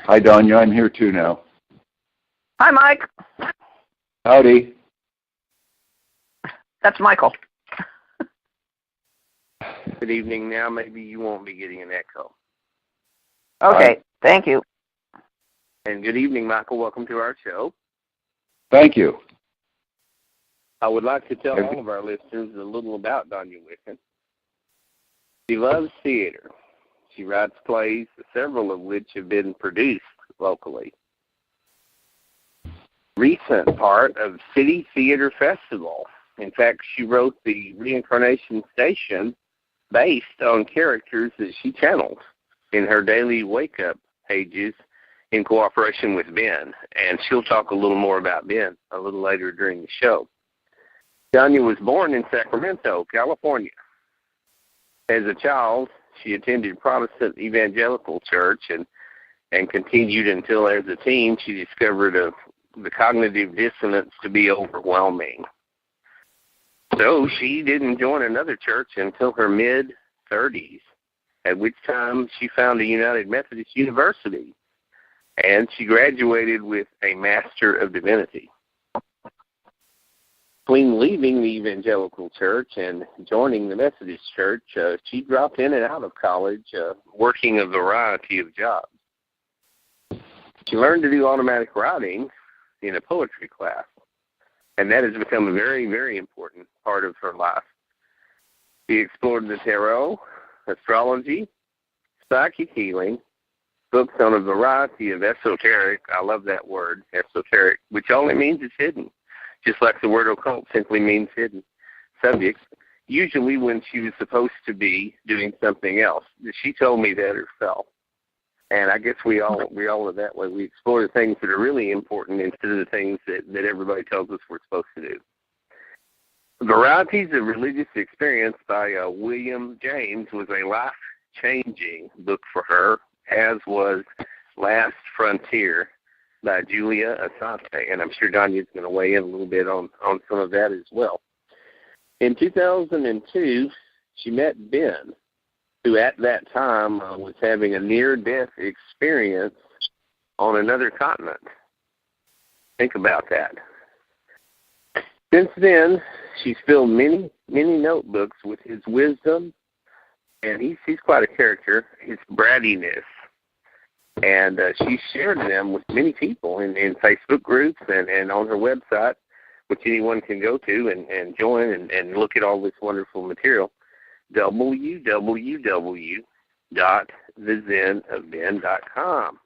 Hi, Donya. I'm here too now. Hi, Mike. Howdy. That's Michael. Good evening. Now maybe you won't be getting an echo. Okay, thank you. And good evening, Michael. Welcome to our show. Thank you. I would like to tell all of our listeners a little about DONYA WICKEN. She loves theater. She writes plays, several of which have been produced locally. Recent part of City Theater Festival. In fact, she wrote the Reincarnation Station based on characters that she channeled in her daily wake-up pages in cooperation with Ben. And she'll talk a little more about Ben a little later during the show. DONYA was born in Sacramento, California. As a child, she attended Protestant Evangelical Church and continued until as a teen she discovered the cognitive dissonance to be overwhelming. So she didn't join another church until her mid-30s, at which time she found a United Methodist University, and she graduated with a Master of Divinity. Between leaving the Evangelical Church and joining the Methodist Church, she dropped in and out of college, working a variety of jobs. She learned to do automatic writing in a poetry class, and that has become a very, very important part of her life. She explored the tarot, astrology, psychic healing, books on a variety of esoteric, I love that word, esoteric, which only means it's hidden, just like the word occult simply means hidden subjects, usually when she was supposed to be doing something else. She told me that herself. And I guess we all are that way. We explore the things that are really important instead of the things that everybody tells us we're supposed to do. Varieties of Religious Experience by William James was a life-changing book for her, as was Last Frontier by Julia Asante. And I'm sure Donya's going to weigh in a little bit on some of that as well. In 2002, she met Ben, who at that time was having a near-death experience on another continent. Think about that. Since then, she's filled many, many notebooks with his wisdom, and he's quite a character, his brattiness. And she shared them with many people in Facebook groups and on her website, which anyone can go to and join and look at all this wonderful material. www.thezenofben.com.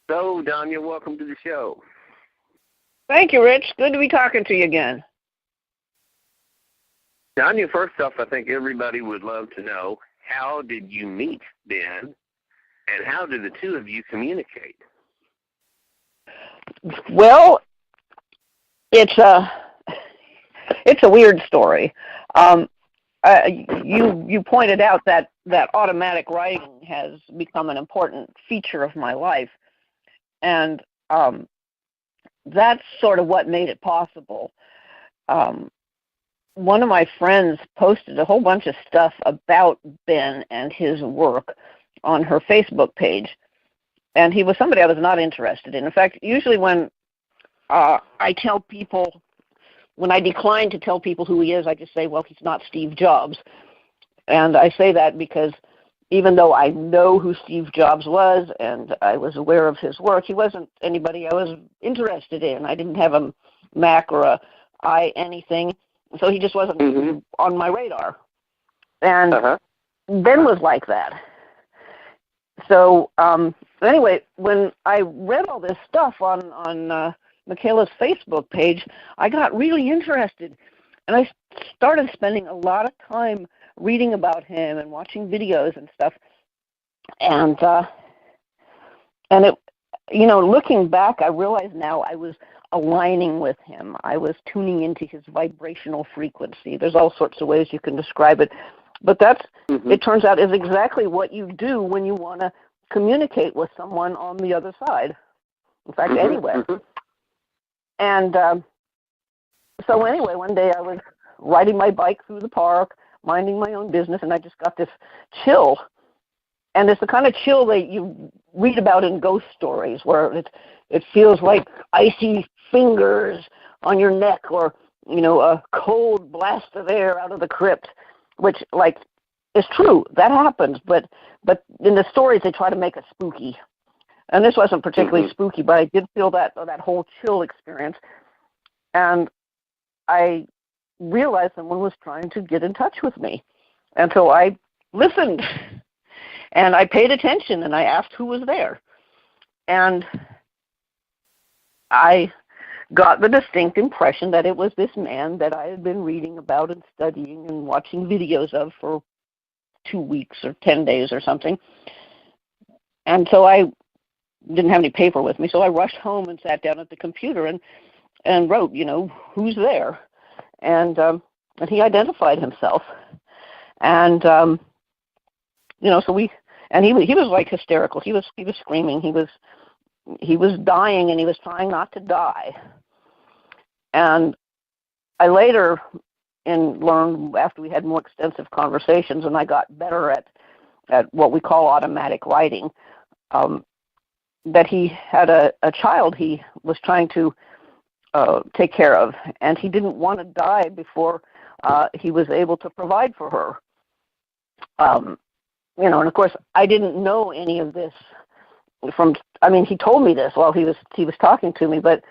So, DONYA, welcome to the show. Thank you, Rich. Good to be talking to you again. DONYA, first off, I think everybody would love to know, how did you meet Ben, and how did the two of you communicate? Well, it's a weird story. You pointed out that automatic writing has become an important feature of my life, and that's sort of what made it possible. One of my friends posted a whole bunch of stuff about Ben and his work on her Facebook page, and he was somebody I was not interested in. In fact, usually when I tell people, when I decline to tell people who he is, I just say, well, he's not Steve Jobs. And I say that because even though I know who Steve Jobs was and I was aware of his work, he wasn't anybody I was interested in. I didn't have a Mac or a anything, so he just wasn't on my radar. And Ben was like that. So anyway, when I read all this stuff on Michaela's Facebook page, I got really interested, and I started spending a lot of time reading about him and watching videos and stuff. And it, looking back, I realize now I was aligning with him. I was tuning into his vibrational frequency. There's all sorts of ways you can describe it, but that's it turns out is exactly what you do when you want to communicate with someone on the other side. In fact, anywhere. And so anyway, one day I was riding my bike through the park, minding my own business, and I just got this chill. And it's the kind of chill that you read about in ghost stories, where it feels like icy fingers on your neck, or a cold blast of air out of the crypt, which is true. That happens, but in the stories they try to make it spooky. And this wasn't particularly spooky, but I did feel that whole chill experience. And I realized someone was trying to get in touch with me. And so I listened, and I paid attention, and I asked who was there. And I got the distinct impression that it was this man that I had been reading about and studying and watching videos of for 2 weeks or 10 days or something. And so I didn't have any paper with me, so I rushed home and sat down at the computer and wrote, who's there? And he identified himself. And, so he was like hysterical. He was screaming. He was dying, and he was trying not to die. And I later learned, after we had more extensive conversations and I got better at what we call automatic writing, that he had a child he was trying to take care of, and he didn't want to die before he was able to provide for her. And of course I didn't know any of this he told me this while he was talking to me, but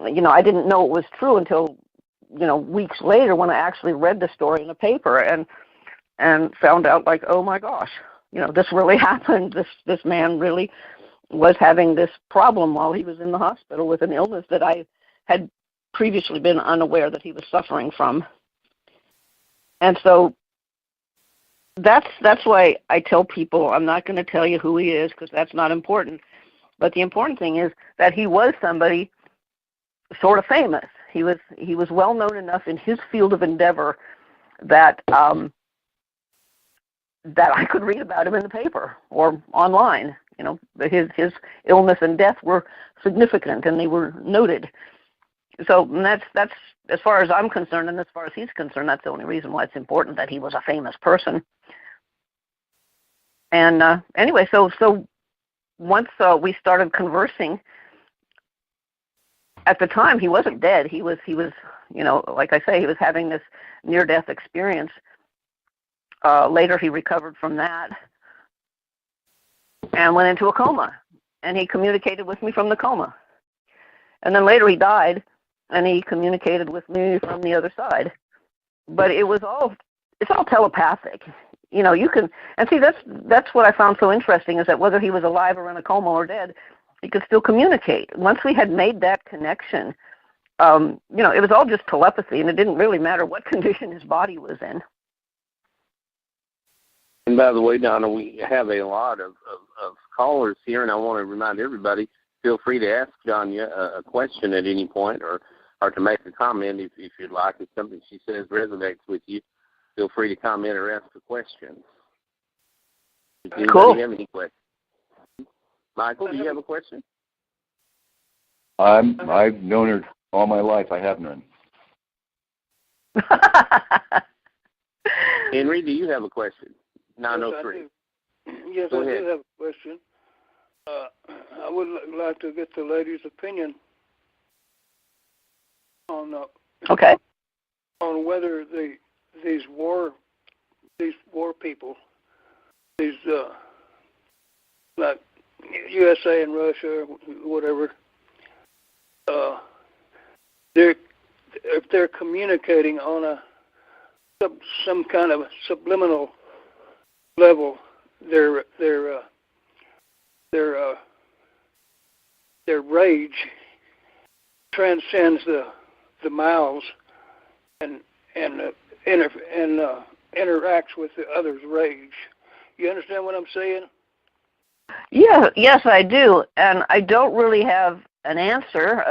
I didn't know it was true until weeks later when I actually read the story in the paper and found out, oh my gosh, this really happened. This man really was having this problem while he was in the hospital with an illness that I had previously been unaware that he was suffering from. And so that's why I tell people I'm not going to tell you who he is, because that's not important. But the important thing is that he was somebody sort of famous. He was well known enough in his field of endeavor that that I could read about him in the paper or online. His illness and death were significant, and they were noted. So that's as far as I'm concerned, and as far as he's concerned, that's the only reason why it's important that he was a famous person. And anyway, so once we started conversing, at the time he wasn't dead. He was like I say, he was having this near-death experience. Later he recovered from that and went into a coma, and he communicated with me from the coma. And then later he died, and he communicated with me from the other side. But it's all telepathic. You can, and see, that's what I found so interesting, is that whether he was alive or in a coma or dead, he could still communicate. Once we had made that connection, it was all just telepathy, and it didn't really matter what condition his body was in. And by the way, Donna, we have a lot of callers here, and I want to remind everybody, feel free to ask Donya a question at any point, or to make a comment if you'd like. If something she says resonates with you, feel free to comment or ask a question. Does anybody have any questions? Michael, do you have a question? I've known her all my life. I have none. Henry, do you have a question? 903. Yes, I do have a question. I would like to get the lady's opinion on whether these war people, these like USA and Russia, whatever, if they're communicating on some kind of subliminal level, their rage transcends the mouths and interacts with the other's rage. You understand what I'm saying? Yeah, yes, I do, and I don't really have a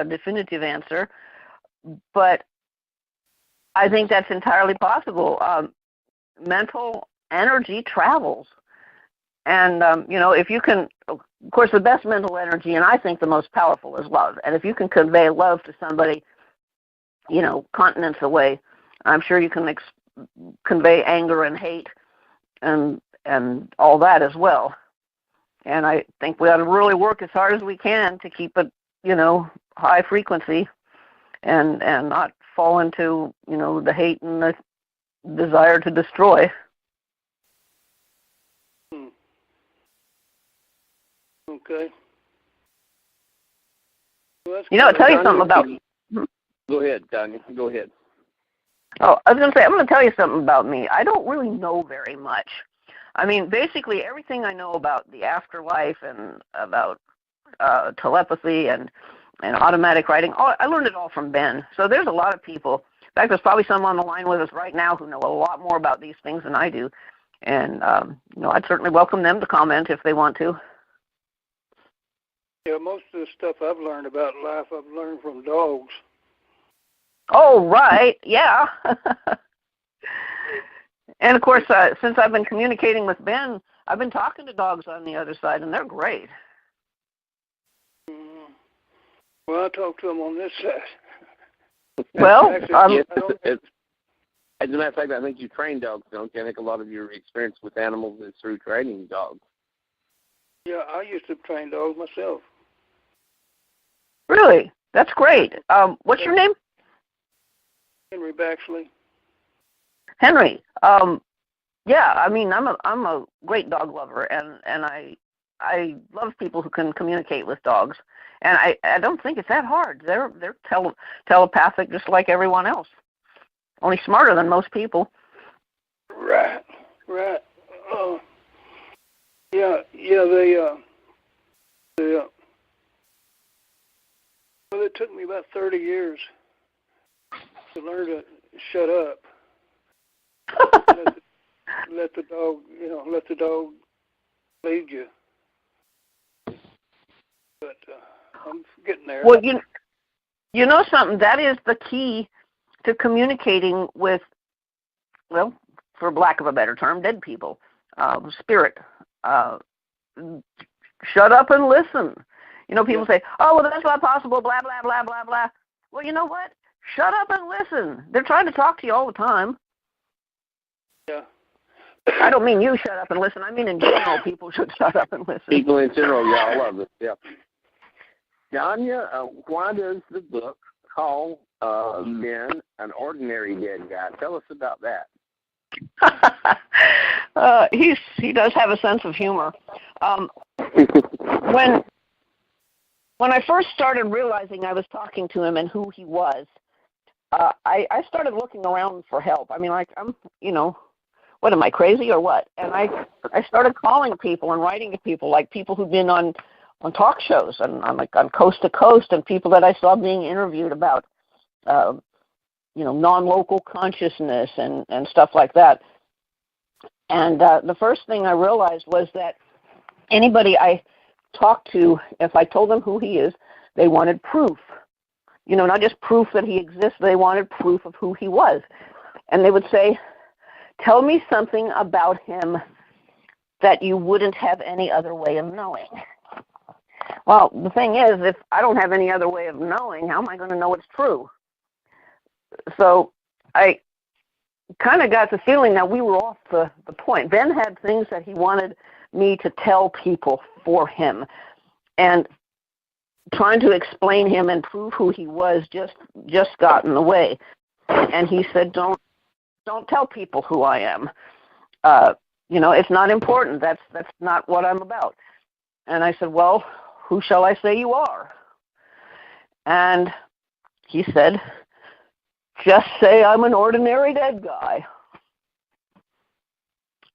definitive answer, but I think that's entirely possible. Mental energy travels, and if you can, of course, the best mental energy, and I think the most powerful, is love. And if you can convey love to somebody, continents away, I'm sure you can convey anger and hate and and all that as well. And I think we ought to really work as hard as we can to keep it, high frequency and not fall into, the hate and the desire to destroy. Okay. Well, I'll tell you something about... Go ahead, Donya. Go ahead. Oh, I was going to say, I'm going to tell you something about me. I don't really know very much. I mean, basically everything I know about the afterlife and about telepathy and automatic writing, I learned it all from Ben. So there's a lot of people. In fact, there's probably some on the line with us right now who know a lot more about these things than I do. And, I'd certainly welcome them to comment if they want to. Yeah, most of the stuff I've learned about life, I've learned from dogs. Oh, right. Yeah. And, of course, since I've been communicating with Ben, I've been talking to dogs on the other side, and they're great. Mm-hmm. Well, I talk to them on this side. Well, yes, as a matter of fact, I think you train dogs, don't you? I think a lot of your experience with animals is through training dogs. Yeah, I used to train dogs myself. Really? That's great. What's your name? Henry Baxley. Henry. Yeah, I mean, I'm a great dog lover, and I love people who can communicate with dogs. And I don't think it's that hard. They're telepathic just like everyone else, only smarter than most people. Right. Yeah. Well, it took me about 30 years to learn to shut up. let the dog lead you. But I'm getting there. Well, you know something, that is the key to communicating with, well, for lack of a better term, dead people, spirit. Shut up and listen. People say, oh, well, that's not possible, blah, blah, blah, blah, blah. Well, you know what? Shut up and listen. They're trying to talk to you all the time. Yeah. I don't mean you shut up and listen. I mean in general, people should shut up and listen. People in general, yeah, I love it, yeah. Donya, why does the book call Ben an ordinary dead guy? Tell us about that. He does have a sense of humor. When I first started realizing I was talking to him and who he was, I started looking around for help. I mean, like, what, am I crazy or what? And I started calling people and writing to people, like people who'd been on talk shows and on Coast to Coast, and people that I saw being interviewed about, non-local consciousness and stuff like that. And the first thing I realized was that anybody I talked to, if I told them who he is, they wanted proof. Not just proof that he exists, they wanted proof of who he was. And they would say, tell me something about him that you wouldn't have any other way of knowing. Well, the thing is, if I don't have any other way of knowing, how am I going to know it's true? So I kind of got the feeling that we were off the point. Ben had things that he wanted me to tell people for him, and trying to explain him and prove who he was just got in the way. And he said, don't tell people who I am. It's not important. That's not what I'm about. And I said, well, who shall I say you are? And he said, just say I'm an ordinary dead guy.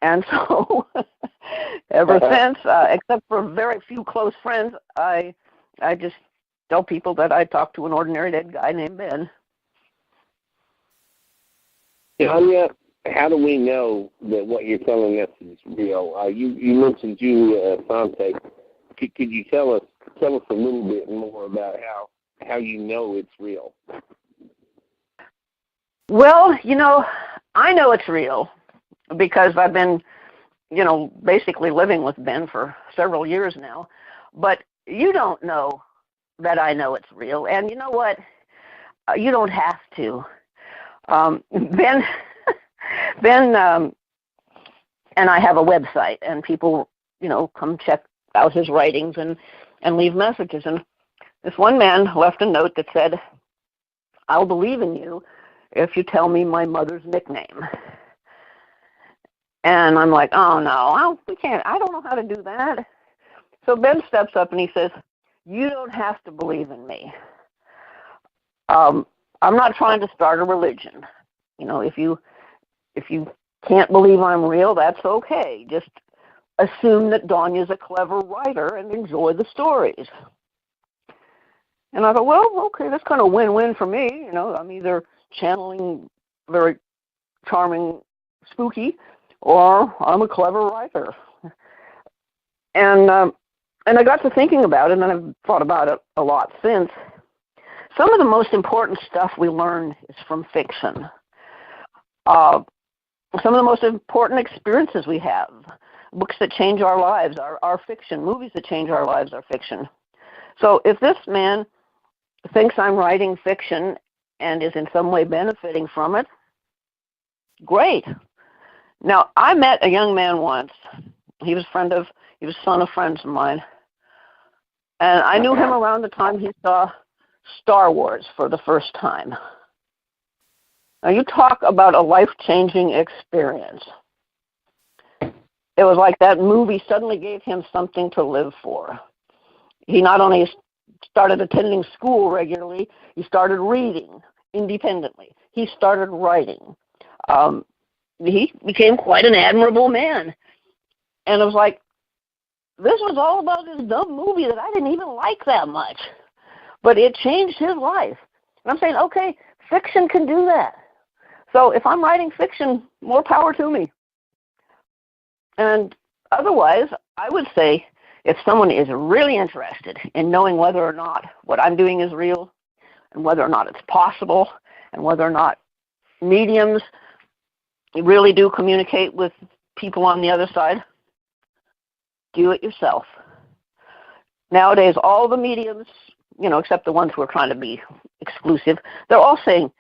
And so ever since, except for very few close friends, I just tell people that I talk to an ordinary dead guy named Ben. Donya, how do we know that what you're telling us is real? You mentioned Sante. Could you tell us a little bit more about how you know it's real? Well, I know it's real because I've been, basically living with Ben for several years now. But you don't know that I know it's real. And you know what? You don't have to. Ben And I have a website, and people, come check out his writings and leave messages. And this one man left a note that said, "I'll believe in you if you tell me my mother's nickname." And I'm like, oh, no, we can't. I don't know how to do that. So Ben steps up and he says, "You don't have to believe in me. I'm not trying to start a religion. If you can't believe I'm real, that's okay. Just assume that Donya's a clever writer and enjoy the stories." And I thought, well, okay, that's kind of win-win for me. I'm either channeling very charming Spooky, or I'm a clever writer. And I got to thinking about it, and I've thought about it a lot since. Some of the most important stuff we learn is from fiction. Some of the most important experiences we have, books that change our lives are fiction. Movies that change our lives are fiction. So if this man thinks I'm writing fiction and is in some way benefiting from it, great. Now, I met a young man once. He was son of friends of mine. And I knew him around the time he saw Star Wars for the first time. Now, you talk about a life-changing experience. It was like that movie suddenly gave him something to live for. He not only started attending school regularly, he started reading independently. He started writing. He became quite an admirable man. And it was like, this was all about this dumb movie that I didn't even like that much. But it changed his life. And I'm saying, okay, fiction can do that. So if I'm writing fiction, more power to me. And otherwise, I would say if someone is really interested in knowing whether or not what I'm doing is real, and whether or not it's possible, and whether or not mediums really do communicate with people on the other side, do it yourself. Nowadays, all the mediums, except the ones who are trying to be exclusive, they're all saying,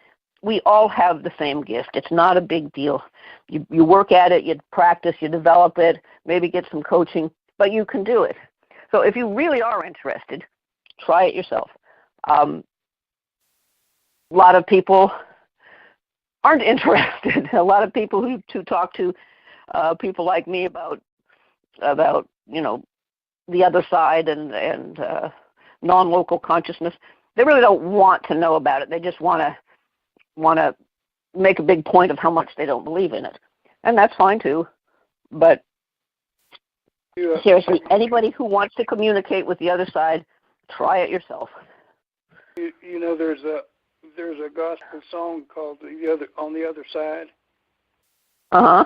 we all have the same gift. It's not a big deal. You work at it, you practice, you develop it, maybe get some coaching, but you can do it. So if you really are interested, try it yourself. A lot of people aren't interested. A lot of people who talk to people like me about the other side and non-local consciousness, they really don't want to know about it. They just want to make a big point of how much they don't believe in it. And that's fine too. But seriously, anybody who wants to communicate with the other side, try it yourself. There's a gospel song called On the Other Side. Uh-huh.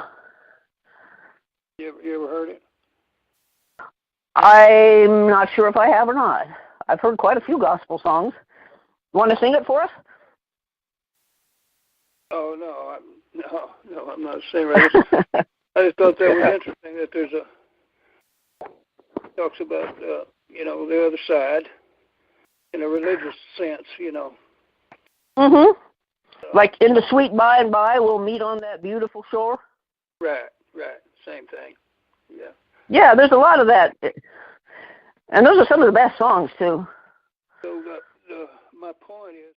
You ever heard it? I'm not sure if I have or not. I've heard quite a few gospel songs. You want to sing it for us? Oh, no, I'm not saying right. I just thought that was interesting that talks about, the other side in a religious sense, Mm-hmm. Like in the sweet by and by, we'll meet on that beautiful shore. Right. Same thing. Yeah. Yeah, there's a lot of that. And those are some of the best songs, too. So my point is,